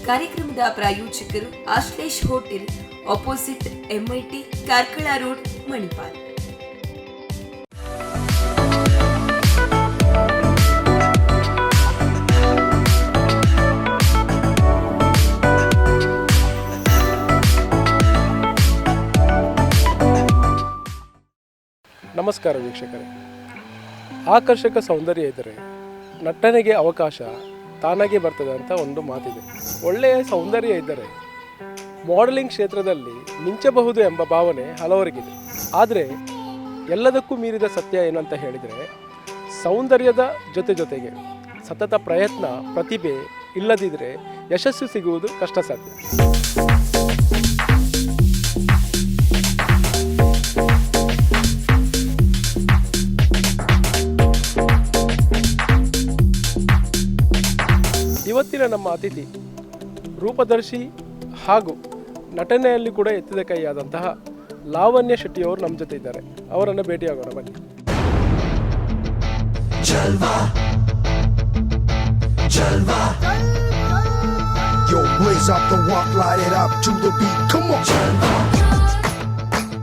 ಕಾರ್ಯಕ್ರಮದ ಪ್ರಾಯೋಜಕರು Ashlesh hotel, opposite MIT, Karkala road, Manipal. ನಮಸ್ಕಾರ ವೀಕ್ಷಕರೇ. ಆಕರ್ಷಕ ಸೌಂದರ್ಯ ಇದ್ದರೆ ನಟನೆಗೆ ಅವಕಾಶ ತಾನಾಗೆ ಬರ್ತದೆ ಅಂತ ಒಂದು ಮಾತಿದೆ. ಒಳ್ಳೆಯ ಸೌಂದರ್ಯ ಇದ್ದರೆ ಮಾಡೆಲಿಂಗ್ ಕ್ಷೇತ್ರದಲ್ಲಿ ಮಿಂಚಬಹುದು ಎಂಬ ಭಾವನೆ ಹಲವರಿಗಿದೆ. ಆದರೆ ಎಲ್ಲದಕ್ಕೂ ಮೀರಿದ ಸತ್ಯ ಏನಂತ ಹೇಳಿದರೆ, ಸೌಂದರ್ಯದ ಜೊತೆಗೆ ಸತತ ಪ್ರಯತ್ನ, ಪ್ರತಿಭೆ ಇಲ್ಲದಿದ್ದರೆ ಯಶಸ್ಸು ಸಿಗುವುದು ಕಷ್ಟ ಸಾಧ್ಯ. ಇವತ್ತಿನ ನಮ್ಮ ಅತಿಥಿ ರೂಪದರ್ಶಿ ಹಾಗೂ ನಟನೆಯಲ್ಲಿ ಕೂಡ ಎತ್ತಿದ ಕೈಯಾದಂತಹ ಲಾವಣ್ಯ ಶೆಟ್ಟಿಯವರು ನಮ್ಮ ಜೊತೆ ಇದ್ದಾರೆ. ಅವರನ್ನು ಭೇಟಿಯಾಗೋಣ ಬನ್ನಿ. Yo, blaze up the walk, light it up to the beat. Come on, Jalva.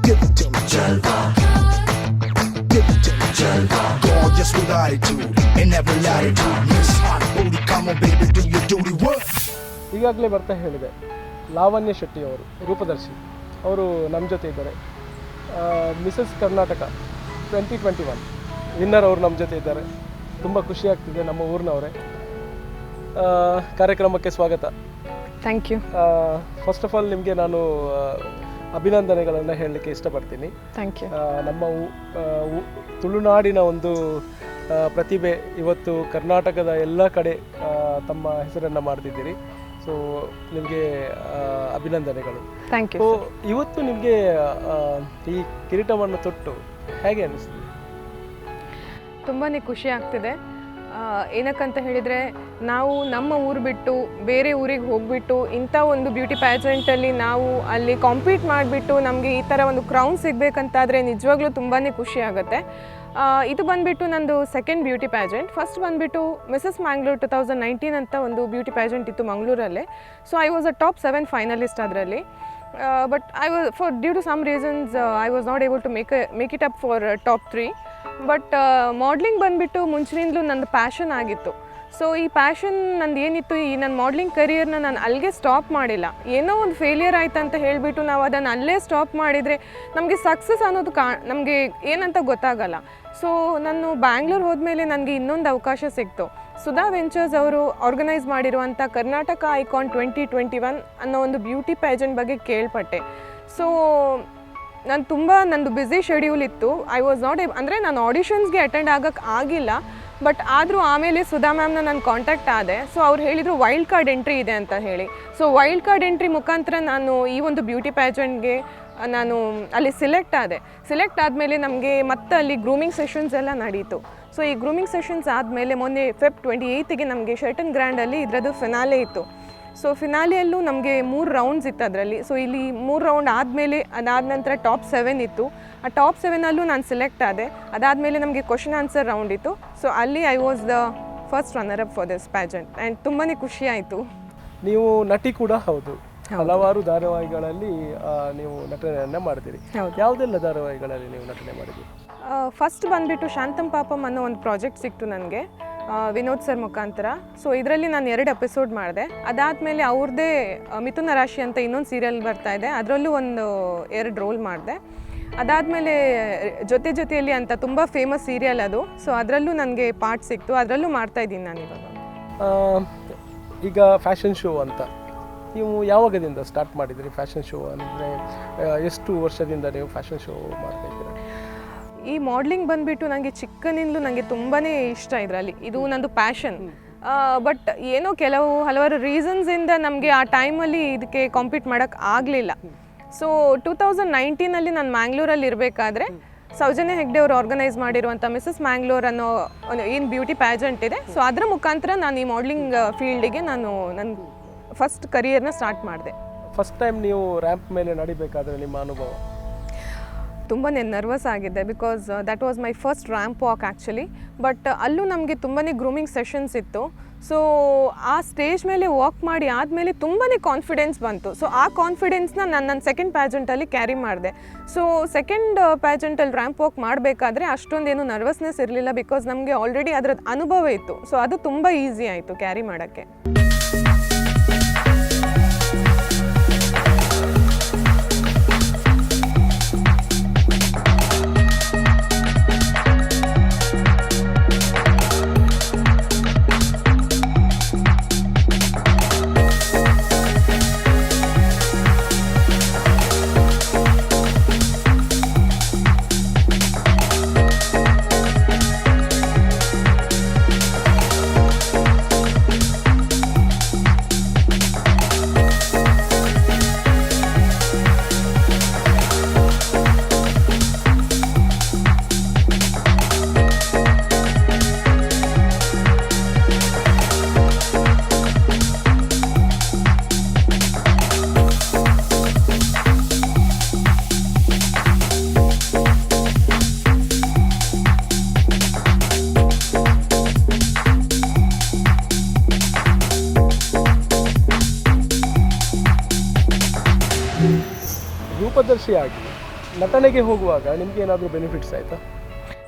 Give it to me, Jalva. Give it to me, Jalva. Gorgeous with attitude and never latitude. Miss hot booty, come on, baby, do your duty. What? ಈಗಾಗಲೇ ಬರ್ತಾ ಹೇಳಿದೆ, ಲಾವಣ್ಯ ಶೆಟ್ಟಿಯವರು ರೂಪದರ್ಶಿ ಅವರು ನಮ್ಮ ಜೊತೆ ಇದ್ದಾರೆ. Mrs Karnataka 2021 winner ಅವರು ನಮ್ಮ ಜೊತೆ ಇದ್ದಾರೆ. ತುಂಬ ಖುಷಿ ಆಗ್ತಿದೆ. ನಮ್ಮ ಊರಿನವರೇ. ಕಾರ್ಯಕ್ರಮಕ್ಕೆ ಸ್ವಾಗತ. Thank you. First of all ನಿಮಗೆ ನಾನು ಅಭಿನಂದನೆಗಳನ್ನು ಹೇಳಲಿಕ್ಕೆ ಇಷ್ಟಪಡ್ತೀನಿ. Thank you. ನಮ್ಮ ತುಳುನಾಡಿನ ಒಂದು ಪ್ರತಿಭೆ ಇವತ್ತು ಕರ್ನಾಟಕದ ಎಲ್ಲ ಕಡೆ ತಮ್ಮ ಹೆಸರನ್ನು ಮಾಡ್ತಿದ್ದೀರಿ. ಸೊ ನಿಮಗೆ ಅಭಿನಂದನೆಗಳು. Thank you. ಸೊ ಇವತ್ತು ನಿಮಗೆ ಈ ಕಿರೀಟವನ್ನು ತೊಟ್ಟು ಹೇಗೆ ಅನ್ನಿಸ್ತಿದೆ? ತುಂಬಾ ಖುಷಿ ಆಗ್ತಿದೆ. ಏನಕ್ಕಂತ ಹೇಳಿದರೆ, ನಾವು ನಮ್ಮ ಊರು ಬಿಟ್ಟು ಬೇರೆ ಊರಿಗೆ ಹೋಗಿಬಿಟ್ಟು ಇಂಥ ಒಂದು ಬ್ಯೂಟಿ ಪ್ಯಾಜೆಂಟಲ್ಲಿ ನಾವು ಅಲ್ಲಿ ಕಾಂಪೀಟ್ ಮಾಡಿಬಿಟ್ಟು ನಮಗೆ ಈ ಥರ ಒಂದು ಕ್ರೌನ್ ಸಿಗಬೇಕಂತಾದರೆ ನಿಜವಾಗ್ಲೂ ತುಂಬಾ ಖುಷಿ ಆಗುತ್ತೆ. ಇದು ಬಂದುಬಿಟ್ಟು ನಂದು ಸೆಕೆಂಡ್ ಬ್ಯೂಟಿ ಪ್ಯಾಜೆಂಟ್. ಫಸ್ಟ್ ಬಂದುಬಿಟ್ಟು ಮಿಸಸ್ ಮ್ಯಾಂಗ್ಳೂರ್ 2019 ಅಂತ ಒಂದು ಬ್ಯೂಟಿ ಪ್ಯಾಜೆಂಟ್ ಇತ್ತು ಮಂಗಳೂರಲ್ಲೇ. So I was a top 7 finalist ಅದರಲ್ಲಿ. But due to some reasons I was not able to make it up for top 3. But modelling ಬಂದುಬಿಟ್ಟು ಮುಂಚಿನಿಂದಲೂ ನಂದು ಪ್ಯಾಷನ್ ಆಗಿತ್ತು. ಸೊ ಈ ಪ್ಯಾಷನ್ ನಂದು ಏನಿತ್ತು, ಈ ನನ್ನ ಮಾಡ್ಲಿಂಗ್ ಕರಿಯರ್ನ ನಾನು ಅಲ್ಲಿಗೆ ಸ್ಟಾಪ್ ಮಾಡಿಲ್ಲ. ಏನೋ ಒಂದು ಫೇಲಿಯರ್ ಆಯ್ತು ಅಂತ ಹೇಳಿಬಿಟ್ಟು ನಾವು ಅದನ್ನು ಅಲ್ಲೇ ಸ್ಟಾಪ್ ಮಾಡಿದರೆ ನಮಗೆ ಸಕ್ಸಸ್ ಅನ್ನೋದು ನಮಗೆ ಏನಂತ ಗೊತ್ತಾಗಲ್ಲ. ಸೊ ನಾನು ಬ್ಯಾಂಗ್ಳೂರ್ ಹೋದ್ಮೇಲೆ ನನಗೆ ಇನ್ನೊಂದು ಅವಕಾಶ ಸಿಕ್ತು. ಸುಧಾ ವೆಂಚರ್ಸ್ ಅವರು ಆರ್ಗನೈಸ್ ಮಾಡಿರುವಂಥ ಕರ್ನಾಟಕ ಐಕಾನ್ 2021 ಅನ್ನೋ ಒಂದು ಬ್ಯೂಟಿ ಪ್ಯಾಜೆಂಟ್ ಬಗ್ಗೆ ಕೇಳ್ಪಟ್ಟೆ. ಸೊ ನಂದು ಬ್ಯುಸಿ ಶೆಡ್ಯೂಲ್ ಇತ್ತು. ಐ ವಾಸ್ ನಾಟ್ ಅಂದರೆ ನಾನು ಆಡಿಷನ್ಸ್ಗೆ ಅಟೆಂಡ್ ಆಗೋಕ್ಕೆ ಆಗಿಲ್ಲ. ಬಟ್ ಆದರೂ ಆಮೇಲೆ ಸುಧಾ ಮ್ಯಾಮ್ನ ನಾನು ಕಾಂಟ್ಯಾಕ್ಟ್ ಆದೆ. ಸೊ ಅವ್ರು ಹೇಳಿದರು ವೈಲ್ಡ್ ಕಾರ್ಡ್ ಎಂಟ್ರಿ ಇದೆ ಅಂತ ಹೇಳಿ. ಸೊ ವೈಲ್ಡ್ ಕಾರ್ಡ್ ಎಂಟ್ರಿ ಮುಖಾಂತರ ನಾನು ಈ ಒಂದು ಬ್ಯೂಟಿ ಪ್ಯಾಜೆಂಟ್ಗೆ ನಾನು ಅಲ್ಲಿ ಸೆಲೆಕ್ಟ್ ಆದಮೇಲೆ ನಮಗೆ ಮತ್ತೆ ಅಲ್ಲಿ ಗ್ರೂಮಿಂಗ್ ಸೆಷನ್ಸ್ ಎಲ್ಲ ನಡೀತು. ಸೊ ಈ ಗ್ರೂಮಿಂಗ್ ಸೆಷನ್ಸ್ ಆದಮೇಲೆ ಮೊನ್ನೆ ಫೆಬ್ 28ಗೆ ನಮಗೆ ಶರ್ಟನ್ ಗ್ರ್ಯಾಂಡಲ್ಲಿ ಇದರದ್ದು ಫಿನಾಲೆ ಇತ್ತು. ಸೊ ಫಿನಾಲೆಯಲ್ಲೂ ನಮಗೆ 3 ರೌಂಡ್ಸ್ ಇತ್ತು ಅದರಲ್ಲಿ. ಸೊ ಇಲ್ಲಿ 3 ರೌಂಡ್ ಆದಮೇಲೆ ಅದಾದ ನಂತರ ಟಾಪ್ 7 ಇತ್ತು. ಆ ಟಾಪ್ 7ಅಲ್ಲೂ ನಾನು ಸೆಲೆಕ್ಟ್ ಆದೆ. ಅದಾದಮೇಲೆ ನಮಗೆ ಕ್ವಶನ್ ಆನ್ಸರ್ ರೌಂಡ್ ಇತ್ತು. ಸೊ ಅಲ್ಲಿ I was the first runner up for this pageant and ತುಂಬಾ ಖುಷಿ ಆಯಿತು. ನೀವು ನಟಿ ಕೂಡ ಹೌದು. ಹಲವಾರು ಧಾರಾವಾಹಿಗಳಲ್ಲಿ ನೀವು ನಟನೆಯನ್ನು ಮಾಡ್ತೀರಿ. ಯಾವುದೆಲ್ಲ ಧಾರಾವಾಹಿಗಳಲ್ಲಿ ನೀವು ನಟನೆ ಮಾಡಿದ್ದೀರಿ? ಫಸ್ಟ್ ಬಂದುಬಿಟ್ಟು ಶಾಂತಂ ಪಾಪಂ ಅನ್ನೋ ಒಂದು ಪ್ರಾಜೆಕ್ಟ್ ಸಿಕ್ತು ನನಗೆ ವಿನೋದ್ ಸರ್ ಮುಖಾಂತರ. ಸೊ ಇದರಲ್ಲಿ ನಾನು 2 ಎಪಿಸೋಡ್ ಮಾಡಿದೆ. ಅದಾದಮೇಲೆ ಅವ್ರದ್ದೇ ಮಿಥುನ ರಾಶಿ ಅಂತ ಇನ್ನೊಂದು ಸೀರಿಯಲ್ ಬರ್ತಾಯಿದೆ, ಅದರಲ್ಲೂ ಒಂದು 2 ರೋಲ್ ಮಾಡಿದೆ. ಅದಾದಮೇಲೆ ಜೊತೆಯಲ್ಲಿ ಅಂತ ತುಂಬ ಫೇಮಸ್ ಸೀರಿಯಲ್ ಅದು. ಸೊ ಅದರಲ್ಲೂ ನನಗೆ ಪಾರ್ಟ್ ಸಿಕ್ತು, ಅದರಲ್ಲೂ ಮಾಡ್ತಾಯಿದ್ದೀನಿ ನಾನು ಇವಾಗ. ಈಗ ಫ್ಯಾಷನ್ ಶೋ ಅಂತ ನೀವು ಯಾವಾಗದಿಂದ ಸ್ಟಾರ್ಟ್ ಮಾಡಿದ್ರಿ? ಫ್ಯಾಷನ್ ಶೋ ಅಂದರೆ ಎಷ್ಟು ವರ್ಷದಿಂದ ನೀವು ಫ್ಯಾಷನ್ ಶೋ ಮಾಡ್ತಾಯಿದ್ದೀರಾ? ಈ ಮಾಡ್ಲಿಂಗ್ ಬಂದುಬಿಟ್ಟು ನನಗೆ ಚಿಕ್ಕನಿಂದಲೂ ನನಗೆ ತುಂಬಾ ಇಷ್ಟ ಇದರಲ್ಲಿ. ಇದು ನಂದು ಪ್ಯಾಷನ್. ಬಟ್ ಏನೋ ಹಲವಾರು ರೀಸನ್ಸಿಂದ ನಮಗೆ ಆ ಟೈಮಲ್ಲಿ ಇದಕ್ಕೆ ಕಾಂಪೀಟ್ ಮಾಡೋಕ್ಕೆ ಆಗಲಿಲ್ಲ. ಸೊ 2019 ನಾನು ಮ್ಯಾಂಗ್ಳೂರಲ್ಲಿ ಇರಬೇಕಾದ್ರೆ ಸೌಜನ್ಯ ಹೆಗ್ಡೆ ಅವರು ಆರ್ಗನೈಸ್ ಮಾಡಿರುವಂಥ ಮಿಸಸ್ ಮ್ಯಾಂಗ್ಳೂರ್ ಅನ್ನೋ ಏನು ಬ್ಯೂಟಿ ಪ್ಯಾಜೆಂಟ್ ಇದೆ. ಸೊ ಅದರ ಮುಖಾಂತರ ನಾನು ಈ ಮಾಡ್ಲಿಂಗ್ ಫೀಲ್ಡಿಗೆ ನನ್ನ ಫಸ್ಟ್ ಕರಿಯರ್ನ ಸ್ಟಾರ್ಟ್ ಮಾಡಿದೆ. ಫಸ್ಟ್ ಟೈಮ್ ನೀವು ರ್ಯಾಂಪ್ ಮೇಲೆ ನಡಿಬೇಕಾದ್ರೆ ನಿಮ್ಮ ಅನುಭವ? ತುಂಬಾ ನರ್ವಸ್ ಆಗಿದ್ದೆ because that was my first ramp walk actually. But ಅಲ್ಲೂ ನಮಗೆ ತುಂಬಾ ಗ್ರೂಮಿಂಗ್ ಸೆಷನ್ಸ್ ಇತ್ತು. ಸೊ ಆ ಸ್ಟೇಜ್ ಮೇಲೆ ವಾಕ್ ಮಾಡಿ ಆದಮೇಲೆ ತುಂಬಾ ಕಾನ್ಫಿಡೆನ್ಸ್ ಬಂತು. ಸೊ ಆ ಕಾನ್ಫಿಡೆನ್ಸ್ನ ನನ್ನ ಸೆಕೆಂಡ್ ಪ್ಯಾಜೆಂಟಲ್ಲಿ ಕ್ಯಾರಿ ಮಾಡಿದೆ. ಸೊ ಸೆಕೆಂಡ್ ಪ್ಯಾಜೆಂಟಲ್ಲಿ ರ್ಯಾಂಪ್ ವಾಕ್ ಮಾಡಬೇಕಾದ್ರೆ ಅಷ್ಟೊಂದೇನು ನರ್ವಸ್ನೆಸ್ ಇರಲಿಲ್ಲ, ಬಿಕಾಸ್ ನಮಗೆ ಆಲ್ರೆಡಿ ಅದರದ್ದು ಅನುಭವ ಇತ್ತು. ಸೊ ಅದು ತುಂಬ ಈಸಿ ಆಯಿತು ಕ್ಯಾರಿ ಮಾಡೋಕ್ಕೆ. ರೂಪದರ್ಶಿಯಾಗಿ ನಟನೆಗೆ ಹೋಗುವಾಗ ನಿಮ್ಗೆ ಏನಾದರೂ ಬೆನಿಫಿಟ್ಸ್ ಆಯಿತಾ?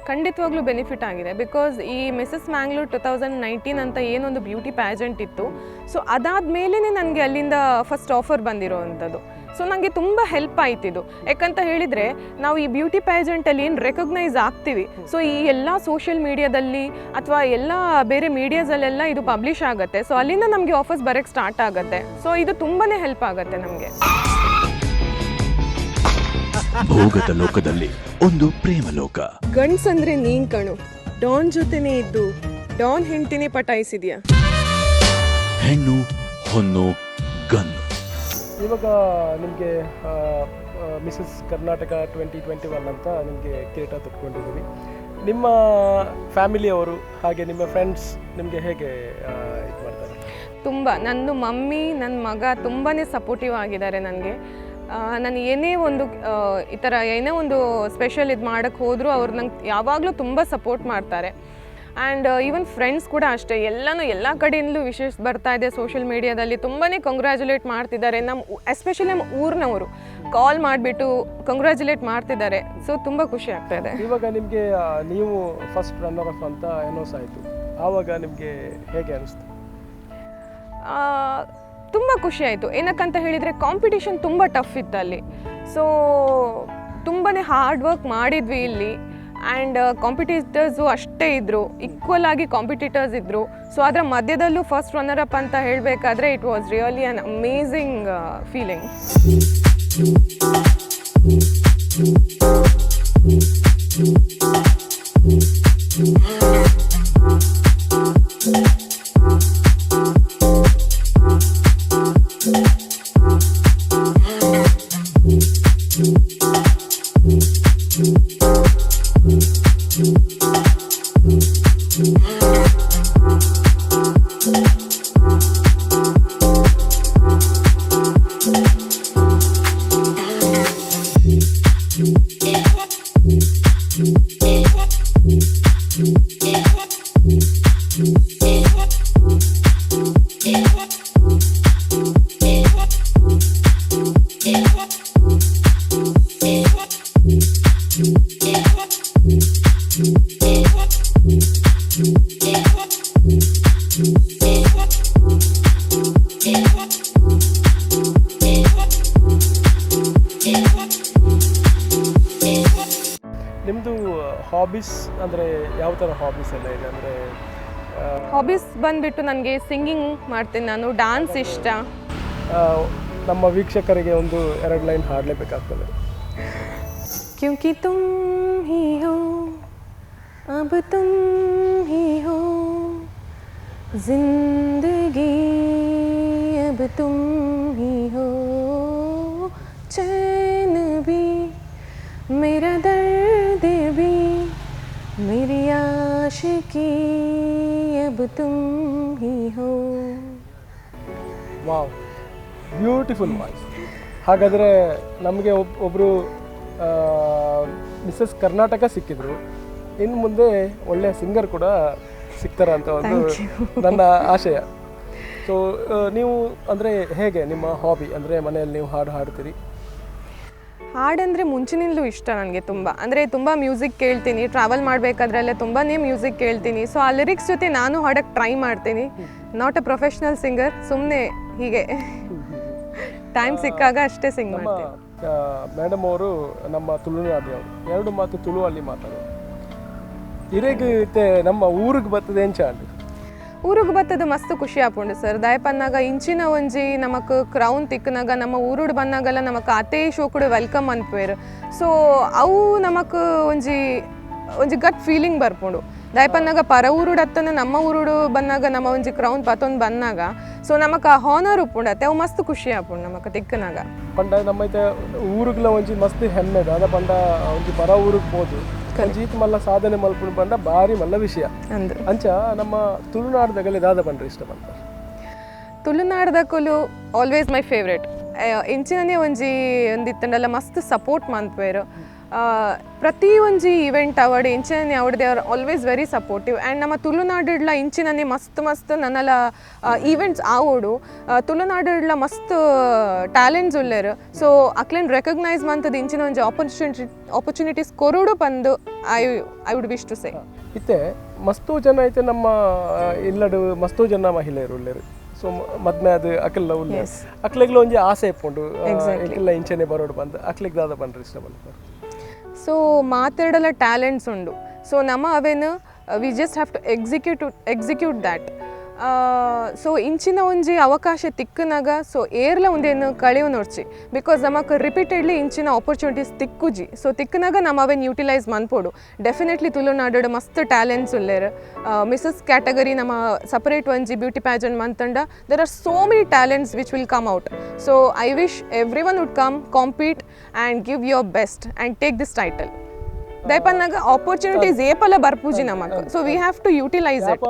ಖಂಡಿತವಾಗ್ಲೂ ಬೆನಿಫಿಟ್ ಆಗಿದೆ. ಬಿಕಾಸ್ ಈ ಮಿಸಸ್ ಮ್ಯಾಂಗ್ಳೂರ್ 2019 ಅಂತ ಏನೊಂದು ಬ್ಯೂಟಿ ಪ್ಯಾಜೆಂಟ್ ಇತ್ತು, ಸೊ ಅದಾದಮೇಲೆ ನನಗೆ ಅಲ್ಲಿಂದ ಫಸ್ಟ್ ಆಫರ್ ಬಂದಿರೋವಂಥದ್ದು. ಸೊ ನನಗೆ ತುಂಬ ಹೆಲ್ಪ್ ಆಯ್ತಿದ್ದು. ಯಾಕಂತ ಹೇಳಿದರೆ ನಾವು ಈ ಬ್ಯೂಟಿ ಪ್ಯಾಜೆಂಟಲ್ಲಿ ಏನು ರೆಕಗ್ನೈಸ್ ಆಗ್ತೀವಿ, ಸೊ ಈ ಎಲ್ಲ ಸೋಷಿಯಲ್ ಮೀಡಿಯಾದಲ್ಲಿ ಅಥವಾ ಎಲ್ಲ ಬೇರೆ ಮೀಡಿಯಾಸಲ್ಲೆಲ್ಲ ಇದು ಪಬ್ಲಿಷ್ ಆಗುತ್ತೆ. ಸೊ ಅಲ್ಲಿಂದ ನಮಗೆ ಆಫರ್ಸ್ ಬರೋಕ್ಕೆ ಸ್ಟಾರ್ಟ್ ಆಗುತ್ತೆ. ಸೊ ಇದು ತುಂಬಾ ಹೆಲ್ಪ್ ಆಗುತ್ತೆ ನಮಗೆ. ಭೋಗದ ಲೋಕದಲ್ಲಿ ಒಂದು ಪ್ರೇಮ ಲೋಕ. ಗಂಡ್ಸಂದ್ರೆ ನೀನ್ ಕಣು, ಡಾನ್ ಜೊತೆನೇ ಇದ್ದು ಡಾನ್ ಹೆಂಡ್ತಿನೇ ಪಟಾಯಿಸಿದ್ಯಾ. ಹೆಣ್ಣು ಹೊನ್ನು ಗನ್. ಇವಾಗ ನಿಮಗೆ ಮಿಸಸ್ ಕರ್ನಾಟಕ 2021 ಅಂತ ನಿಮಗೆ ಕಿರೀಟ ತಗೊಂಡಿದ್ದೀವಿ. ನಿಮ್ಮ ಫ್ಯಾಮಿಲಿಯವರು ಹಾಗೆ ನಿಮ್ಮ ಫ್ರೆಂಡ್ಸ್ ನಿಮಗೆ ಹೇಗೆ ಇದು ಮಾಡ್ತಾರೆ? ತುಂಬ ನನ್ನ ಮಮ್ಮಿ ನನ್ನ ಮಗ ತುಂಬಾ ಸಪೋರ್ಟಿವ್ ಆಗಿದ್ದಾರೆ ನನಗೆ. ನಾನು ಏನೇ ಒಂದು ಈ ಥರ ಏನೇ ಒಂದು ಸ್ಪೆಷಲ್ ಇದು ಮಾಡೋಕ್ಕೆ ಹೋದರೂ ಅವ್ರು ನಂಗೆ ಯಾವಾಗಲೂ ತುಂಬ ಸಪೋರ್ಟ್ ಮಾಡ್ತಾರೆ. ಆ್ಯಂಡ್ ಈವನ್ ಫ್ರೆಂಡ್ಸ್ ಕೂಡ ಅಷ್ಟೇ, ಎಲ್ಲ ಕಡೆಯಿಂದಲೂ ವಿಶೇಷ ಬರ್ತಾ ಇದೆ ಸೋಷಿಯಲ್ ಮೀಡಿಯಾದಲ್ಲಿ. ತುಂಬಾ ಕಂಗ್ರ್ಯಾಚುಲೇಟ್ ಮಾಡ್ತಿದ್ದಾರೆ. ಎಸ್ಪೆಷಲಿ ನಮ್ಮ ಊರಿನವರು ಕಾಲ್ ಮಾಡಿಬಿಟ್ಟು ಕಂಗ್ರ್ಯಾಚುಲೇಟ್ ಮಾಡ್ತಿದ್ದಾರೆ. ಸೊ ತುಂಬ ಖುಷಿ ಆಗ್ತಾ ಇದೆ. ಇವಾಗ ನಿಮಗೆ ನೀವು ಫಸ್ಟ್ ರನ್ನರ್ ಅಪ್ ಅಂತ ಎನೌನ್ಸ್ ಆಯಿತು, ಆವಾಗ ನಿಮಗೆ ಹೇಗೆ ಅನಿಸ್ತು? ತುಂಬ ಖುಷಿ ಆಯಿತು. ಏನಕ್ಕಂತ ಹೇಳಿದರೆ ಕಾಂಪಿಟೇಷನ್ ತುಂಬ ಟಫ್ ಇತ್ತು ಅಲ್ಲಿ. ಸೊ ತುಂಬಾ ಹಾರ್ಡ್ ವರ್ಕ್ ಮಾಡಿದ್ವಿ ಇಲ್ಲಿ. ಆ್ಯಂಡ್ ಕಾಂಪಿಟೇಟರ್ಸು ಅಷ್ಟೇ ಇದ್ದರು, ಈಕ್ವಲ್ ಆಗಿ ಕಾಂಪಿಟೇಟರ್ಸ್ ಇದ್ದರು. ಸೊ ಅದರ ಮಧ್ಯದಲ್ಲೂ ಫಸ್ಟ್ ರನ್ನರ್ ಅಪ್ ಅಂತ ಹೇಳಬೇಕಾದ್ರೆ it was really on amazing feeling. ನಿಮ್ಮದು ಹಾಬೀಸ್ ಅಂದರೆ ಯಾವ ಥರ ಹಾಬೀಸ್ ಎಲ್ಲ ಇದೆ? ಅಂದರೆ ಹಾಬೀಸ್ ಬಂದುಬಿಟ್ಟು ನನಗೆ ಸಿಂಗಿಂಗ್ ಮಾಡ್ತೀನಿ ನಾನು, ಡ್ಯಾನ್ಸ್ ಇಷ್ಟ. ನಮ್ಮ ವೀಕ್ಷಕರಿಗೆ ಒಂದು 2 ಲೈನ್ ಹಾಡಲೇಬೇಕಾಗ್ತದೆ. ಕ್ಯೂಂಕಿ ತುಮ್ ಹಿ ಹೋ ಅಬ್ ತುಮ್ ಹಿ ಹೋ ಜಿಂದಗಿ ಅಬ್ ತುಮ್ ಹಿ ಹೋ ಚैन भी मेरा दर्द भी मेरी आशिकी अब तुम ही हो. Wow, beautiful voice. ಹಾಗಾದರೆ ನಮಗೆ ಒಬ್ಬರು ಮಿಸಸ್ ಕರ್ನಾಟಕ ಸಿಕ್ಕಿದ್ರು, ಇನ್ನು ಮುಂದೆ ಒಳ್ಳೆಯ ಸಿಂಗರ್ ಕೂಡ ಸಿಗ್ತಾರ ಅಂತ ಒಂದು ನನ್ನ ಆಶಯ. ಸೊ ನೀವು ಅಂದರೆ ಹೇಗೆ ನಿಮ್ಮ ಹಾಬಿ ಅಂದರೆ ಮನೆಯಲ್ಲಿ ನೀವು ಹಾಡು ಹಾಡ್ತೀರಿ? ಹಾಡಂದರೆ ಮುಂಚಿನಿಂದಲೂ ಇಷ್ಟ ನನಗೆ ತುಂಬ, ಅಂದರೆ ತುಂಬ ಮ್ಯೂಸಿಕ್ ಕೇಳ್ತೀನಿ, ಟ್ರಾವೆಲ್ ಮಾಡಬೇಕಾದ್ರೆಲ್ಲ ತುಂಬಾ ಮ್ಯೂಸಿಕ್ ಕೇಳ್ತೀನಿ. ಸೊ ಆ ಲಿರಿಕ್ಸ್ ಜೊತೆ ನಾನು ಹಾಡೋಕ್ಕೆ ಟ್ರೈ ಮಾಡ್ತೀನಿ. ನಾಟ್ ಅ ಪ್ರೊಫೆಷ್ನಲ್ ಸಿಂಗರ್, ಸುಮ್ಮನೆ ಹೀಗೆ ಟೈಮ್ ಸಿಕ್ಕಾಗ ಅಷ್ಟೇ ಸಿಂಗ್ ಮಾಡ್ತೀನಿ. ಮೇಡಮ್ ಅವರು ನಮ್ಮ ತುಳುನಾಡಿನವರು, 2 ಮಾತು ತುಳು ಅಲ್ಲಿ ಮಾತಾಡೋದು. ಇರೆಗ್ ನಮ್ಮ ಊರಿಗೆ ಬರ್ತದೆ ಎಂಚಾಂಡು ಊರಿಗೆ ಬರ್ತದೆ ಮಸ್ತ್ ಖುಷಿ ಆಪುಂಡು ಸರ್. ದಾಯಪನ್ನಾಗ ಇಂಚಿನ ಒಂಜಿ ನಮಕ್ ಕ್ರೌನ್ ತಿಕ್ಕನಾಗ ನಮ್ಮ ಊರುಡ್ ಬನ್ನಾಗಲ್ಲ ನಮಕ್ ಅತೇ ಶೋಕುಡು ವೆಲ್ಕಮ್ ಅನ್ಪೇರು. ಸೊ ಅವು ನಮಕ್ ಒಂಜಿ ಗಟ್ ಫೀಲಿಂಗ್ ಬರ್ಪುಂಡು. ದಾಯಪನ್ನಾಗ ಪರ ಊರುಡ್ ಹತ್ತನ ನಮ್ಮ ಊರುಡು ಬಂದಾಗ ನಮ್ಮ ಒಂಜಿ ಕ್ರೌನ್ ಪತ್ತೊಂದು ಬಂದಾಗ ಸೊ ನಮಕ್ ಆ ಹಾನರ್ ಉಪ್ಪುಂಡತ್ತೆ, ಅವು ಮಸ್ತ್ ಖುಷಿ ಆಪುಂಡು ನಮಕ್ ತಿಕ್ಕನಾಗ. ಪಂಡ ನಮ್ಮೈತೆ ಊರುಗ್ಲ ಒಂಜಿ ಮಸ್ತ್ ಹೆಮ್ಮೆದ ಅದ ಪಂಡ ಒಂಜಿ ಪರ ಊರಿಗೆ ಹೋದು ಜೀತ್ ಮಲ್ಲ ಸಾಧನೆ ಮಲ್ಪುಂಡು ಬಂದ ಭಾರಿ ಮಲ್ಲ ವಿಷಯ ಅಂಚ ನಮ್ಮ ತುಳುನಾಡದಾಗಲೇ ದಾದ ಪಂಡ್ರೆ ಇಷ್ಟ ಬಂತ. ತುಳುನಾಡದಕ್ಕೂ ಆಲ್ವೇಸ್ ಮೈ ಫೇವ್ರೇಟ್. ಇಂಚಿನೇ ಒಂದಿತ್ತಂಡಲ್ಲ ಮಸ್ತ್ ಸಪೋರ್ಟ್ ಮನ್ಪೇರು. ಪ್ರತಿ ಒಂಜಿ ಇವೆಂಟ್ ಅವಡ್ ಇಂಚಿನೇ ಅವಡ್ they are always very supportive. And ನಮ್ಮ ತುಳುನಾಡಿಡ್ಲ ಇಂಚಿನೇ ಮಸ್ತ್ ನನ್ನಲ್ಲ ಈವೆಂಟ್ಸ್ ಆವೋಡು. ತುಳುನಾಡಿಡ್ಲ ಮಸ್ತ್ ಟ್ಯಾಲೆಂಟ್ಸ್ ಉಳ್ಳೇರು. ಸೊ ಅಕ್ಲೇನ್ ರೆಕಗ್ನೈಸ್ ಮಂತದ್ದು ಇಂಚಿನ ಒಂಜಿ ಆಪರ್ಚುನಿಟೀಸ್ ಕೊರೋಡು ಬಂದು I would wish to say. ಇತ್ತೆ ಮಸ್ತು ಜನ ಐತೆ ನಮ್ಮ ಇಲ್ಲಡು ಮಸ್ತು ಜನ ಮಹಿಳೆಯರು ಉಳ್ಳೇರು. ಸೊ ಮದ್ಮೆ ಅದು ಅಕ್ಕೆಲ್ಲ ಉಳ್ಳೆ ಅಕ್ಲೆಗ್ಲ ಒಂಜಿ ಆಸೆ ಇಪ್ಪುಂಡು ಅಕ್ಕೆಲ್ಲ ಇಂಚನೆ ಬರೋಡು ಬಂದು ಅಕ್ಲೆಗ್ ದಾದ ಪಂಡ್ರೆ ಇಷ್ಟ ಬಂತು. ಸೊ ಮಾತಾಡಲ್ಲ ಟ್ಯಾಲೆಂಟ್ಸ್ ಉಂಡು. ಸೊ ನಮ್ಮ ಅವೇನು we just have to execute that. So ಇಂಚಿನ ಒಂಜಿ ಅವಕಾಶ ತಿಕ್ಕನಾಗ ಸೊ ಏರ್ಲ ಒಂದೇನು ಕಳೆವು ನೋಡ್ಚಿ ಬಿಕಾಸ್ ನಮಕ್ ರಿಪೀಟೆಡ್ಲಿ ಇಂಚಿನ ಆಪರ್ಚುನಿಟೀಸ್ ತಿಕ್ಕುಜಿ. ಸೊ ತಿಕ್ಕನಾಗ ನಮ್ಮ ಅವೇನು ಯೂಟಿಲೈಸ್ ಮನ್ಪೋಡು. ಡೆಫಿನೆಟ್ಲಿ ತುಳುನಾಡು ಮಸ್ತ್ ಟ್ಯಾಲೆಂಟ್ಸ್ ಉಳ್ಳೇರು. ಮಿಸಸ್ ಕ್ಯಾಟಗರಿ ನಮ್ಮ ಸಪರೇಟ್ ಒಂಜಿ ಬ್ಯೂಟಿ ಪ್ಯಾಜೆಂಟ್ ಮಂತಂಡ there are so many talents which will come out. So I wish everyone would come compete and give your best and take this title. ದಯಪನ್ನಾಗ opportunities ಏಪಲ ಬರ್ಪೂಜಿ ನಮಕ್. So we have to utilise it.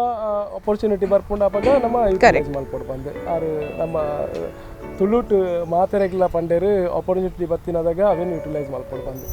Opportunity ಬರ್ಪುಂಡು ಅವಾಗ ನಮ್ಮ utilise ಮಾಡ್ಕೊಡು ಬಂದು ಆರು ನಮ್ಮ ತುಳುಟ್ ಮಾತೆರೆಗ್ಲ ಪಂಡೇರು opportunity ಬತ್ತಿನದಾಗ ಅವೇನು ಯೂಟಿಲೈಸ್ ಮಾಡ್ಕೊಡು ಬಂದು.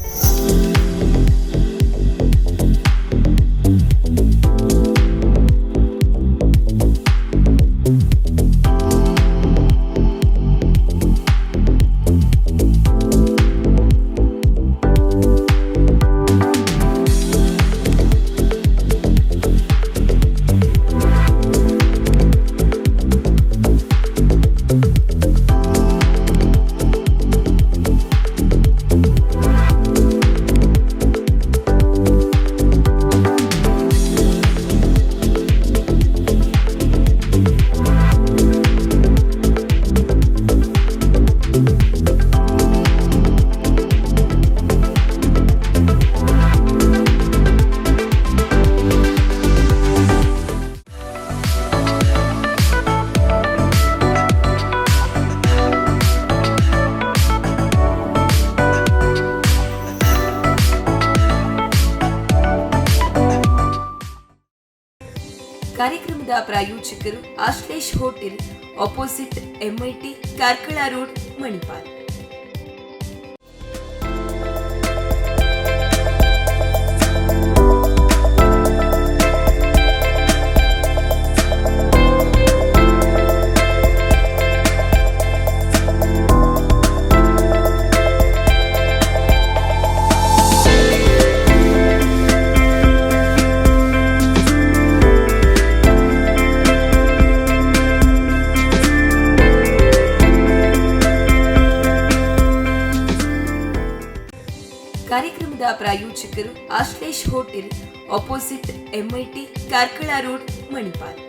ಕಾರ್ಯಕ್ರಮದ ಪ್ರಾಯೋಜಕರು Ashlesh hotel, opposite MIT, Karkala road, Manipal. ಕಾರ್ಯಕ್ರಮದ ಪ್ರಾಯೋಜಕರು Ashlesh hotel, opposite MIT, Karkala road, Manipal.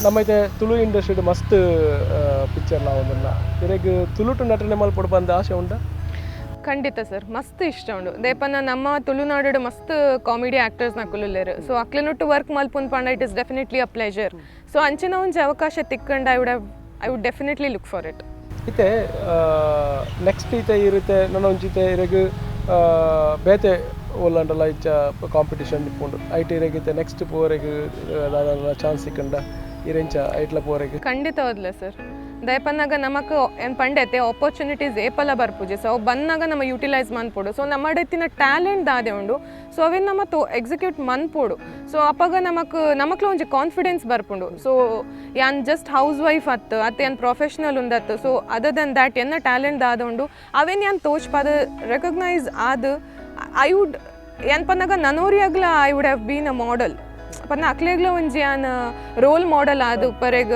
ನಮ್ಮೈತೆ ತುಳು ಇಂಡಸ್ಟ್ರಿಡ್ ಮಸ್ತ್ ಪಿಕ್ಚರ್ ನಾವೊಂದನ್ನ ಇರೆಗ್ ತುಳುಟು ನಟನೆ ಮಲ್ಪಡು ಬಂದ ಆಸೆ ಉಂಡ ಖಂಡಿತ ಸರ್ ಮಸ್ತ್ ಇಷ್ಟ ಉಂಡು ದೇಪನ ನಮ್ಮ ತುಳುನಾಡು ಮಸ್ತ್ ಕಾಮಿಡಿ ಆ್ಯಕ್ಟರ್ಸ್ ನಕುಲುಲ್ಲೇರು ಸೊ ಅಕ್ಲನೊಟ್ಟು ವರ್ಕ್ ಮಲ್ಪುನ್ ಪಂಡ it is definitely a pleasure so ಅಂಚಿನ ಒಂಜಿ ಅವಕಾಶ ತಿಕ್ಕಂಡು I would definitely look for it ಇತ್ತೆ ನೆಕ್ಸ್ಟ್ ಈತೆ ಇರುತ್ತೆ ನನ್ನ ಒಂಚಿತೆ ಇರೆಗ್ ಬೇತೆ ಒಲ್ಲಂಡಲ್ಲ ಇಚ್ಚ ಕಾಂಪಿಟಿಷನ್ ಇಟ್ಕೊಂಡು ಐಟಿ ಇರೆಗಿತ್ತೆ ನೆಕ್ಸ್ಟ್ ಪೋರೆಗ್ ಚಾನ್ಸ್ ಸಿಕ್ಕಂಡ ಇರೆಂಚ ಐಟ್ಲ ಪೋರೆಗ್ ಖಂಡಿತ ಹೋದ್ಲೆ ಸರ್ ದಯಪನ್ನಾಗ ನಮಕ್ ಏನು ಪಂಡೈತೆ ಆಪರ್ಚುನಿಟೀಸ್ ಏಪಲ ಬರ್ಪುಜೆ ಸೊ ಅವು ಬಂದಾಗ ನಮ್ಮ ಯೂಟಿಲೈಸ್ ಮನ್ಪೋಡು ಸೊ ನಮ್ಮ ಎತ್ತಿನ ಟ್ಯಾಲೆಂಟ್ ದಾದೆ ಉಂಡು ಸೊ ಅವೇನು ನಮ್ಮ ಎಕ್ಸಿಕ್ಯೂಟ್ ಮನ್ಪೋಡು ಸೊ ಅಪ್ಪಾಗ ನಮಕ್ಲ ಒಂಜಿ ಕಾನ್ಫಿಡೆನ್ಸ್ ಬರ್ಪುಂಡು ಸೊ ಯಾನ್ ಜಸ್ಟ್ ಹೌಸ್ ವೈಫ್ ಅತ್ತೆ ಯಾನ್ ಪ್ರೊಫೆಷ್ನಲ್ ಉಂದತ್ತು ಸೊ ಅದರ್ ದೆನ್ ದ್ಯಾಟ್ ಎನ್ನ ಟ್ಯಾಲೆಂಟ್ ದಾದ ಉಂಡು ಅವೇನು ಯಾನ್ ತೋಚ್ಪಾದ ರೆಕಗ್ನೈಸ್ ಆದ ಐ ವುಡ್ ಏನು ಪನ್ನಾಗ ನನೋರಿಯಾಗ್ಲ I would have been a model ಪನ್ನ ಅಕ್ಲೆಗ್ಲ ಒಂಜಿ ಯಾನ್ ರೋಲ್ ಮಾಡೆಲ್ ಆದ ಪರೆಗ್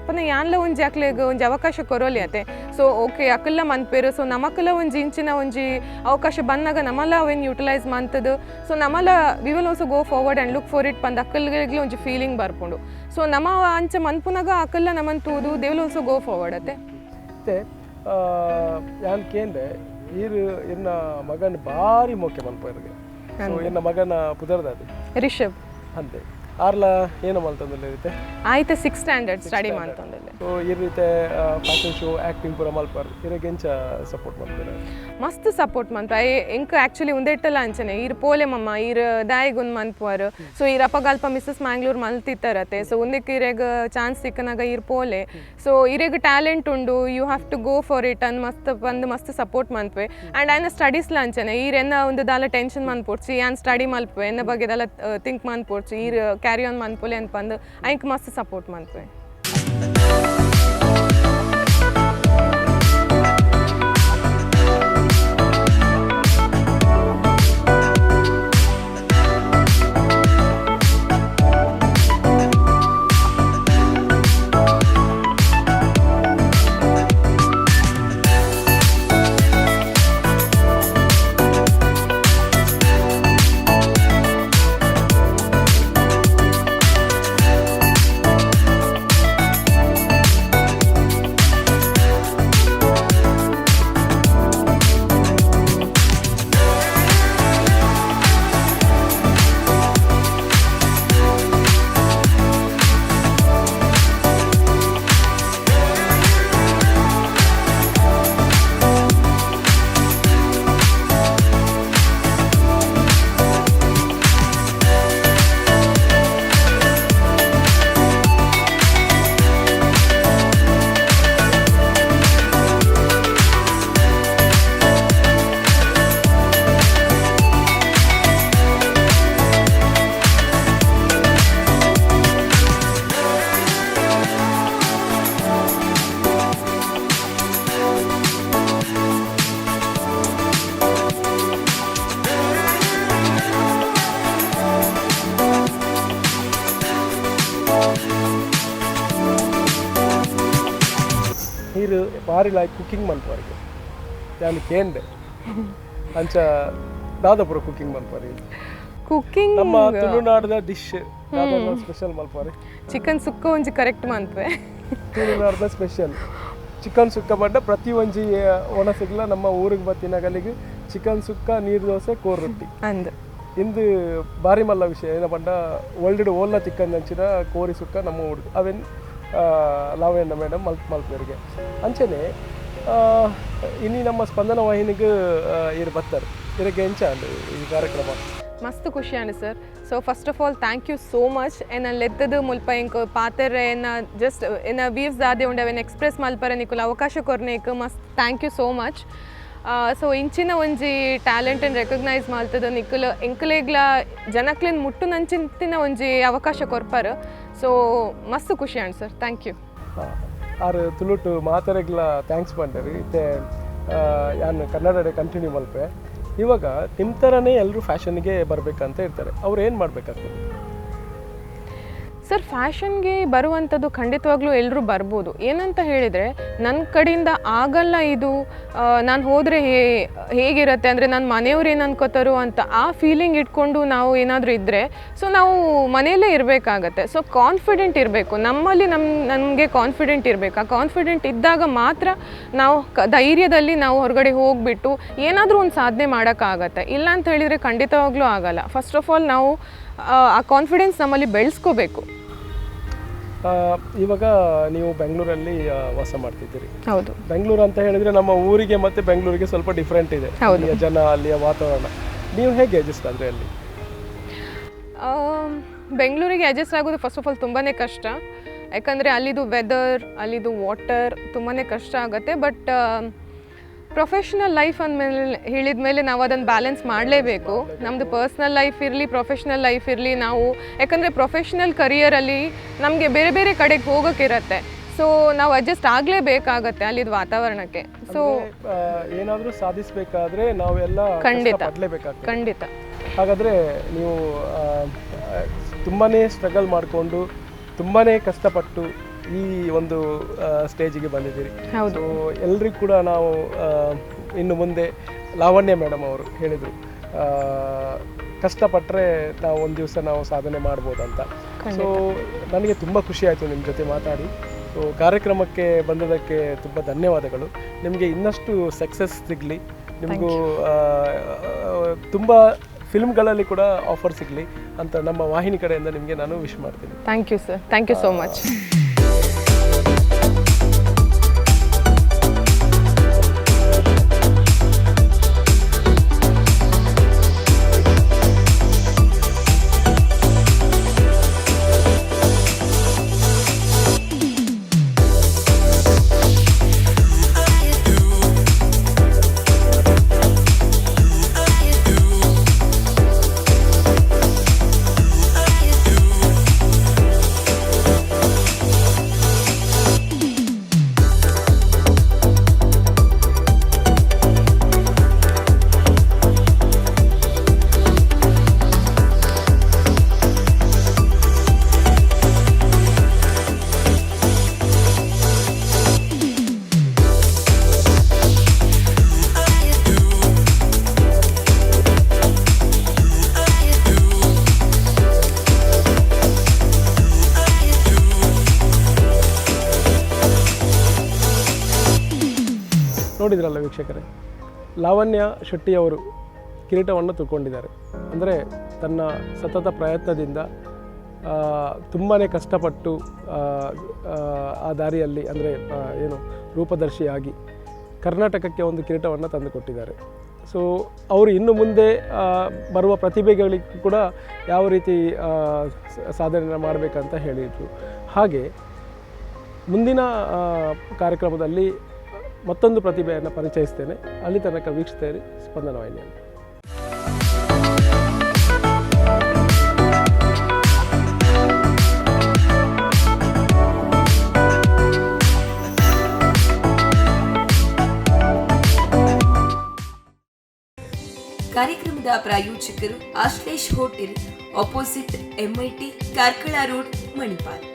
ಪನ್ನ ಯಾನ್ಲ ಒಂಜಿ ಅಕ್ಲೆಗ್ ಒಂಜಿ ಅವಕಾಶ ಕೊರೋಲಿ ಅತೆ ಸೊ ಓಕೆ ಅಕಲ್ಲ ಮನ್ಪೇರು ಸೊ ನಮಕಲ್ಲ ಒಂಜಿ ಇಂಚಿನ ಒಂಜಿ ಅವಕಾಶ ಬಂದಾಗ ನಮ್ಮಲ್ಲ ಅವೇನು ಯೂಟಿಲೈಸ್ ಮಂತದು ಸೊ ನಮ್ಮಲ್ಲ we will also go forward and look for it ಪಂದ್ ಅಕ್ಕಲ್ಗಳಿಗೆ ಒಂಜಿ ಫೀಲಿಂಗ್ ಬರ್ಪುಂಡು ಸೊ ನಮ್ಮ ಅಂಚ ಮನ್ಪುನಾಗ ಅಕಲ್ಲ ನಮ್ಮನ್ ತೂದು they will also go forward ಅತೆ ಮತ್ತೆ ಯಾನ್ ಕೇಂದ್ರೆ ಈರು ಎನ್ನ ಮಗನ ಭಾರಿ ಮೋಕೆ ಮಲ್ಪರ್ಗೆ ಸೊ ಎನ್ನ ಮಗನ ಪುದರ್ದಾದಿ ರಿಷಬ್ ಅಂತೆ ಆರ್ಲ ಏನು ಮಲ್ತಂದಿಲ್ಲ ಇರುತ್ತೆ ಆಯ್ತು 6th ಸ್ಟ್ಯಾಂಡರ್ಡ್ ಸ್ಟಡಿ ಮಾಡ್ತಂದಿಲ್ಲ ಸೊ ಈ ರೀತಿ ಫ್ಯಾಷನ್ ಶೋ ಆ್ಯಕ್ಟಿಂಗ್ ಪೂರ ಮಲ್ಪಾರು ಇರಗೆ ಎಂಚ ಸಪೋರ್ಟ್ ಮಾಡ್ತಾರೆ ಮಸ್ತ್ ಸಪೋರ್ಟ್ ಮನ್ಪ ಎಂಕ್ ಆ್ಯಕ್ಚುಲಿ ಉಂದೆಟ್ಟಲ್ಲ ಅಂಚನೆ ಈರು ಪೋಲೆ ಮಮ್ಮ ಈರು ದಾಯಿಗೊಂದು ಮನ್ಪುವರು ಸೊ ಈರು ಅಪಗಲ್ಪ ಮಿಸ್ಸಸ್ ಮ್ಯಾಂಗ್ಳೂರ್ ಮಲ್ತಿತ್ತಾರತ್ತೆ ಸೊ ಒಂದಕ್ಕೆ ಇರೆಗ ಚಾನ್ಸ್ ಸಿಕ್ಕನಾಗ ಈರು ಪೋಲೆ ಸೊ ಇರೆಗ ಟ್ಯಾಲೆಂಟ್ ಉಂಡು you have to go for it ಅನ್ ಮಸ್ತ್ ಬಂದು ಮಸ್ತ್ ಸಪೋರ್ಟ್ ಮನ್ಪೆ ಆ್ಯಂಡ್ ಆಯ್ನ ಸ್ಟಡೀಸ್ಲ ಅಂಚನೆ ಈರೆನ್ನ ಒಂದು ದಾಲ ಟೆನ್ಷನ್ ಮನ್ಪೋಡ್ಸಿ ಯಾನ್ ಸ್ಟಡಿ ಮಲ್ಪೆ ಎನ್ನ ಬಗ್ಗೆದೆಲ್ಲ ಥಿಂಕ್ ಮನ್ಪೋಡ್ಸಿ ಈರು ಕ್ಯಾರಿ ಆನ್ ಮನ್ಪೊಲೆ ಅನ್ಪಂದು ಐಂಕ್ ಮಸ್ತ್ ಸಪೋರ್ಟ್ ಮನ್ಪೆ ನೀರು ಭಾರಿ ಲಾಯ್ಕ್ ಕುಕಿಂಗ್ ಮನ್ಪವರಿಗೆ ಯಾನ್ ಕೇಂದ್ರೆ ಅಂಚ ದಾದಾಪುರ ಕುಕಿಂಗ್ ಮನ್ಪವರಿ ಕುಕಿಂಗ್ ನಮ್ಮ ತುಳುನಾಡದ ಡಿಶ್ ಸ್ಪೆಷಲ್ ಮಲ್ಪವರಿ ಚಿಕನ್ ಸುಕ್ಕ ಒಂಜಿ ಕರೆಕ್ಟ್ ಮನ್ಪೆ ತುಳುನಾಡದ ಸ್ಪೆಷಲ್ ಚಿಕನ್ ಸುಕ್ಕ ಬಂಡ ಪ್ರತಿ ಒಂಜಿ ಒಣಸಿಗ್ಲ ನಮ್ಮ ಊರಿಗೆ ಬತ್ತಿನಾಗಲಿಗೆ ಚಿಕನ್ ಸುಕ್ಕ ನೀರು ದೋಸೆ ಕೋರ್ ರೊಟ್ಟಿ ಅಂದ್ ಇಂದು ಭಾರಿ ಮಲ್ಲ ವಿಷಯ ಏನ ಬಂಡ ಒಳ್ಳೆಡು ಓಲ್ಲ ಚಿಕನ್ ಹಂಚಿನ ಕೋರಿ ಸುಕ್ಕ ನಮ್ಮ ಊರಿಗೆ ಅವೇನು ಲಾವಣ್ಣ ಮೇಡಮ್ ಮಲ್ಪೇರಿಗೆ ಅಂಚನೆ ಇನ್ನಿ ನಮ್ಮ ಸ್ಪಂದನ ವಾಹಿನಿಗೆ ಇರು ಬರ್ತಾರೆ ಇದಕ್ಕೆ ಎಂಚ ಈ ಕಾರ್ಯಕ್ರಮ ಮಸ್ತ್ ಖುಷಿ ಅಣ್ಣ sir so first of all thank you so much ಏನ ಲೆತ್ತದು ಮುಲ್ಪ ಇಂಕ ಪಾತೆರೆ ಏನ ಜಸ್ಟ್ ಏನ ವೀವ್ಸ್ ದಾದೆ ಉಂಡವೇನು ಎಕ್ಸ್ಪ್ರೆಸ್ ಮಲ್ಪರೆ ನಿಕುಲು ಅವಕಾಶ ಕೊರ್ನೇಕ್ ಮಸ್ತ್ thank you so much so ಇಂಚಿನ ಒಂಜಿ ಟ್ಯಾಲೆಂಟನ್ನು ರೆಕಗ್ನೈಸ್ ಮಾಡ್ತದ ನಿಕುಲು ಎಂಕಲೇಗ್ಲ ಜನಕ್ಲಿನ್ ಮುಟ್ಟು ನಂಚಿನ ಒಂಜಿ ಅವಕಾಶ ಕೊರ್ಪಾರು ಸೊ ಮಸ್ತ್ ಖುಷಿ ಅಣ್ಣ ಸರ್ ಥ್ಯಾಂಕ್ ಯು ಆರು ತುಳುಟು ಮಾತಾರೆಗ್ಲ ಥ್ಯಾಂಕ್ಸ್ ಮಾಡ್ತಾರೆ ಇತ್ತೆ ಯಾನು ಕನ್ನಡ ಕಂಟಿನ್ಯೂ ಮಲ್ಪೆ ಇವಾಗ ನಿಮ್ಮ ಥರನೇ ಎಲ್ಲರೂ ಫ್ಯಾಷನ್ಗೆ ಬರಬೇಕಂತ ಇರ್ತಾರೆ ಅವ್ರು ಏನು ಮಾಡಬೇಕಾಗ್ತದೆ ಸೊ ಸರ್ ಫ್ಯಾಷನ್ಗೆ ಬರುವಂಥದ್ದು ಖಂಡಿತವಾಗ್ಲೂ ಎಲ್ಲರೂ ಬರ್ಬೋದು. ಏನಂತ ಹೇಳಿದರೆ ನನ್ನ ಕಡೆಯಿಂದ ಆಗಲ್ಲ ಇದು, ನಾನು ಹೋದರೆ ಹೇಗಿರುತ್ತೆ ಅಂದರೆ ನನ್ನ ಮನೆಯವ್ರು ಏನು ಅನ್ಕೋತಾರೋ ಅಂತ ಆ ಫೀಲಿಂಗ್ ಇಟ್ಕೊಂಡು ನಾವು ಏನಾದರೂ ಇದ್ದರೆ ಸೊ ನಾವು ಮನೆಯಲ್ಲೇ ಇರಬೇಕಾಗತ್ತೆ. ಸೊ ಕಾನ್ಫಿಡೆಂಟ್ ಇರಬೇಕು, ನಮ್ಮಲ್ಲಿ ನಮಗೆ ಕಾನ್ಫಿಡೆಂಟ್ ಇರಬೇಕು. ಆ ಕಾನ್ಫಿಡೆಂಟ್ ಇದ್ದಾಗ ಮಾತ್ರ ನಾವು ಧೈರ್ಯದಲ್ಲಿ ನಾವು ಹೊರಗಡೆ ಹೋಗಿಬಿಟ್ಟು ಏನಾದರೂ ಒಂದು ಸಾಧನೆ ಮಾಡೋಕ್ಕಾಗತ್ತೆ. ಇಲ್ಲ ಅಂತ ಹೇಳಿದರೆ ಖಂಡಿತವಾಗ್ಲೂ ಆಗಲ್ಲ. ಫಸ್ಟ್ ಆಫ್ ಆಲ್ ನಾವು ಆ ಕಾನ್ಫಿಡೆನ್ಸ್ ನಮ್ಮಲ್ಲಿ ಬೆಳೆಸ್ಕೋಬೇಕು. ಇವಾಗ ನೀವು ಬೆಂಗಳೂರಲ್ಲಿ ವಾಸ ಮಾಡ್ತಿದ್ದೀರಿ. ಹೌದು. ಬೆಂಗಳೂರು ಅಂತ ಹೇಳಿದ್ರೆ ನಮ್ಮ ಊರಿಗೆ ಮತ್ತು ಬೆಂಗಳೂರಿಗೆ ಸ್ವಲ್ಪ ಡಿಫ್ರೆಂಟ್ ಇದೆ. ಅಲ್ಲಿಯ ಜನ, ಅಲ್ಲಿಯ ವಾತಾವರಣ, ನೀವು ಹೇಗೆ ಅಡ್ಜಸ್ಟ್ ಆದರೆ ಅಲ್ಲಿ? ಬೆಂಗಳೂರಿಗೆ ಅಡ್ಜಸ್ಟ್ ಆಗೋದು ಫಸ್ಟ್ ಆಫ್ ಆಲ್ ತುಂಬಾ ಕಷ್ಟ. ಯಾಕಂದರೆ ಅಲ್ಲಿದು ವೆದರ್, ಅಲ್ಲಿದು ವಾಟರ್ ತುಂಬಾ ಕಷ್ಟ ಆಗುತ್ತೆ. ಬಟ್ ಪ್ರೊಫೆಷ್ನಲ್ ಲೈಫ್ ಅಂದಮೇಲೆ ಹೇಳಿದ ಮೇಲೆ ನಾವು ಅದನ್ನು ಬ್ಯಾಲೆನ್ಸ್ ಮಾಡಲೇಬೇಕು. ನಮ್ಮದು ಪರ್ಸ್ನಲ್ ಲೈಫ್ ಇರಲಿ, ಪ್ರೊಫೆಷ್ನಲ್ ಲೈಫ್ ಇರಲಿ, ನಾವು ಯಾಕಂದರೆ ಪ್ರೊಫೆಷ್ನಲ್ ಕರಿಯರಲ್ಲಿ ನಮಗೆ ಬೇರೆ ಬೇರೆ ಕಡೆಗೆ ಹೋಗೋಕ್ಕಿರತ್ತೆ. ಸೊ ನಾವು ಅಡ್ಜಸ್ಟ್ ಆಗಲೇಬೇಕಾಗತ್ತೆ ಅಲ್ಲಿದ್ದು ವಾತಾವರಣಕ್ಕೆ. ಸೊ ಏನಾದರೂ ಸಾಧಿಸಬೇಕಾದ್ರೆ ನಾವೆಲ್ಲ ಖಂಡಿತ. ಹಾಗಾದರೆ ನೀವು ತುಂಬಾ ಸ್ಟ್ರಗಲ್ ಮಾಡಿಕೊಂಡು ತುಂಬಾ ಕಷ್ಟಪಟ್ಟು ಈ ಒಂದು ಸ್ಟೇಜಿಗೆ ಬಂದಿದ್ದೀರಿ. ಹೌದು. ಎಲ್ರಿಗೂ ಕೂಡ ನಾವು ಇನ್ನು ಮುಂದೆ ಲಾವಣ್ಯ ಮೇಡಮ್ ಅವರು ಹೇಳಿದರು, ಕಷ್ಟಪಟ್ಟರೆ ನಾವು ಒಂದು ದಿವಸ ನಾವು ಸಾಧನೆ ಮಾಡ್ಬೋದಂತ. ಸೊ ನನಗೆ ತುಂಬ ಖುಷಿ ಆಯಿತು ನಿಮ್ಮ ಜೊತೆ ಮಾತಾಡಿ. ಸೊ ಕಾರ್ಯಕ್ರಮಕ್ಕೆ ಬಂದದಕ್ಕೆ ತುಂಬ ಧನ್ಯವಾದಗಳು. ನಿಮಗೆ ಇನ್ನಷ್ಟು ಸಕ್ಸಸ್ ಸಿಗಲಿ, ನಿಮಗೂ ತುಂಬ ಫಿಲ್ಮ್ಗಳಲ್ಲಿ ಕೂಡ ಆಫರ್ ಸಿಗಲಿ ಅಂತ ನಮ್ಮ ವಾಹಿನಿ ಕಡೆಯಿಂದ ನಿಮಗೆ ನಾನು ವಿಶ್ ಮಾಡ್ತೀನಿ. Thank you sir, thank you so much. ನೋಡಿದ್ರಲ್ಲ ವೀಕ್ಷಕರೇ, ಲಾವಣ್ಯ ಶೆಟ್ಟಿಯವರು ಕಿರೀಟವನ್ನು ತಗೊಂಡಿದ್ದಾರೆ. ಅಂದರೆ ತನ್ನ ಸತತ ಪ್ರಯತ್ನದಿಂದ ತುಂಬಾ ಕಷ್ಟಪಟ್ಟು ಆ ದಾರಿಯಲ್ಲಿ ಅಂದರೆ ರೂಪದರ್ಶಿಯಾಗಿ ಕರ್ನಾಟಕಕ್ಕೆ ಒಂದು ಕಿರೀಟವನ್ನು ತಂದುಕೊಟ್ಟಿದ್ದಾರೆ. ಸೊ ಅವರು ಇನ್ನು ಮುಂದೆ ಬರುವ ಪ್ರತಿಭೆಗಳಿಗೂ ಕೂಡ ಯಾವ ರೀತಿ ಸಾಧನೆ ಮಾಡಬೇಕಂತ ಹೇಳಿದರು. ಹಾಗೆ ಮುಂದಿನ ಕಾರ್ಯಕ್ರಮದಲ್ಲಿ ಮತ್ತೊಂದು ಪ್ರತಿಭೆಯನ್ನು ಪರಿಚಯಿಸ್ತೇನೆ. ಅಲ್ಲಿ ತನಕ ವೀಕ್ಷಿಸ್ತೇನೆ ಸ್ಪಂದನ ವಾಹಿನಿಯನ್ನು. ಕಾರ್ಯಕ್ರಮದ ಪ್ರಾಯೋಜಕರು Ashlesh hotel, opposite MIT, Karkala road, Manipal.